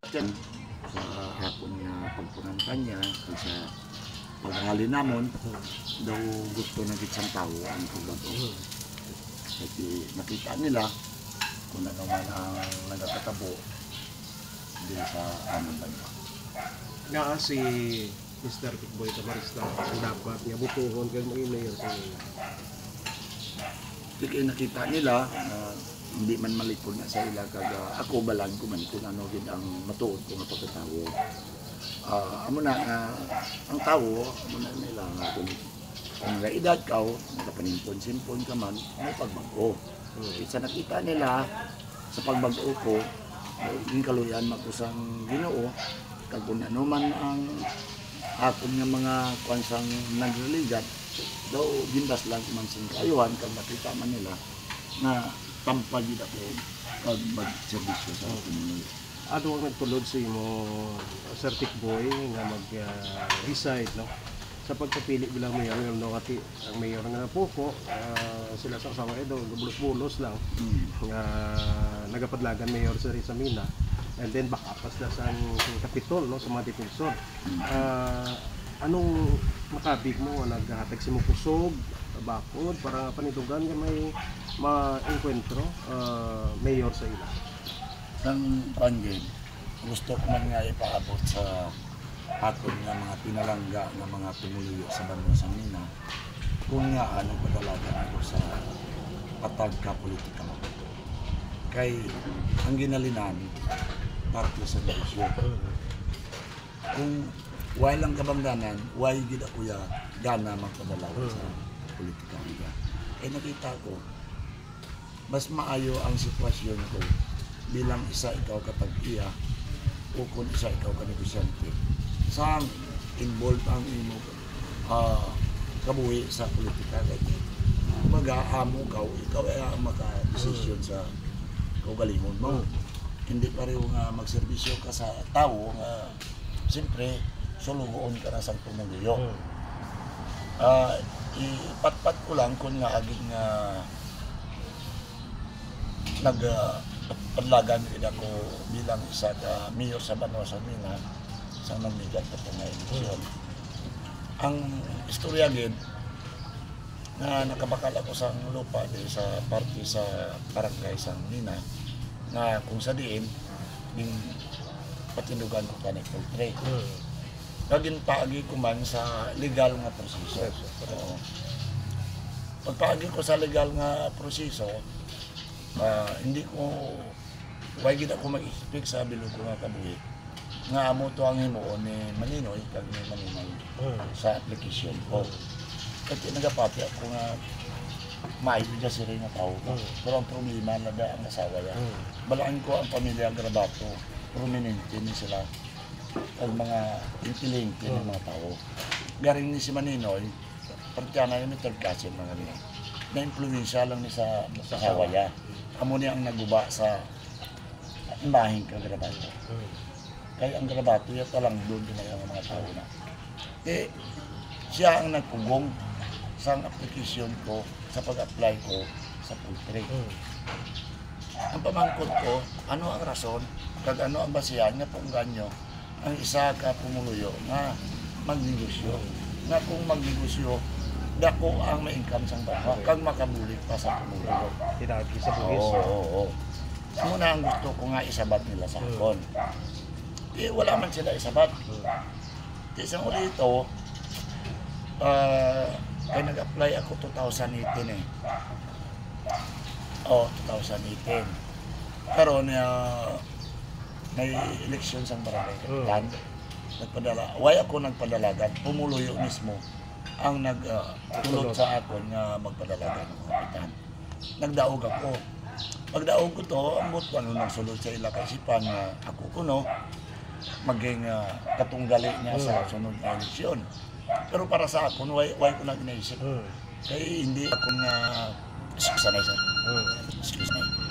dyan sa hapon nga pagpangampanya sa paghali namon daw gusto na gitsang tao ang pagbato. Kasi nakita nila kung ano man ang nagkatabo din sa amon banyo. Nga si Mr. Pikboy Tamarista dapat nga butuhon kag mag-mayor sa inyo. Kaya nakita nila na hindi man malikod na sa ila kag ako balag ko man kung ano gid ang matuod ko nga pagkatawo. Amo na ang tawo amo na nila nga kung nga edad ka nakapanimpon-simpon ka man may pagbago. Isa nakita nila sa pagbago ko yung kaluyan makusang Ginoo kag kung ano man ang akong nga mga kwansang nagreligat daw gindas lang man sing kayuhan kag nakita man nila na tampad yun ako pag mag-servisyo sa komunidad. Ano ang nagtulod sa imo, Sir Pikboy, nga mag-reside, no? Sa pagpapili bilang mayor, no? Kasi ang mayor nga Poco, sila sa kasama ito, bulos-bulos lang, nga nagapadlagan mayor sa Rizamina, and then bakapas na sa Kapitol, no? Sa mga defensor. Anong makabig mo nga naghatag si mo kusog, bakod, para panidugan nga may ma-enkwentro mayor sa ila? Ang panggil, gusto ko man nga ipaabot sa aton nga mga pinalangga nga mga tumuluyo sa Banwa sa Mina kung nga nagpadalagan ako sa patag ka politika. Kay ang ginalinan, parte sa negosyo. Kung walang kabangganan, way gid ako ya gana magpadalagan sa politika niya. Nakita ko, mas maayo ang sitwasyon ko bilang isa ikaw katag-iya o kung isa ikaw ka-negosyante. Saan involved ang imo kabuhi sa politika. Mag-aamo ikaw ay ang maka-desisyon sa kaugalingon mo. Hindi pareho nga magserbisyo ka sa tao nga siyempre sulugoon ka na sa pumuliyo. Ipatpat ko lang kung nga aging nagpadlagan din ako bilang isa ka mayor sa Banwa sa Mina sa nagmigat pa ito nga eleksyon. Ang istorya din na nakabakal ako sa lupa din sa parte sa barangay sa Mina na kung sa diin yung patinugan ko ka ni Kultre. Naging paagi ko man sa legal nga proseso. Pagpaagi ko sa legal nga proseso, hindi ko why gid ako mag-speak sa bilog ko nga kabuhi nga amo to ang himuon ni Maninoy kag ni Maninoy sa application ko. Kasi nagapati ako nga maibigay si rin nga tao ko. Pero ang problema na ba ang asawa niya. Balaan ko ang pamilya Grabato, prominente ni sila ang mga intilingti ng mga tao. Garing ni si Maninoy, partiyana ni third cousin mga nila. Na-influensya lang ni sa asawa niya. Amo niya ang naguba sa imaheng Grabato. Kaya ang Grabato yan talang doon din ang mga tao na. Siya ang nagpugong sa application ko sa pag-apply ko sa poultry. Ang pamangkot ko, ano ang rason, kag ano ang basihan nga punggan nyo ang isa ka pumuluyo nga magnegosyo. Nga kung magnegosyo, dako ang ma-income sang banwa, kag makabulik pa sa pumuluyo. Tinagi sa buwis. Oo. Muna ang gusto ko nga isabat nila sa akon. Wala man sila isabat. Isang ulito, kaya nag-apply ako 2018 eh. 2018. Karon may eleksyon sa barangay kapitan. Why ako nagpadalagan? Pumuluyo mismo ang nagtulot sa akon nga magpadalagan ng kapitan. Nagdaog ako. Pagdaog ko to, ambot ko ano nagsulod sa ila kaisipan nga ako kuno maging katunggali niya sa sunod na eleksyon. Pero para sa akon, why ko na ginaisip? Kaya hindi ako na sanay sir. Excuse me.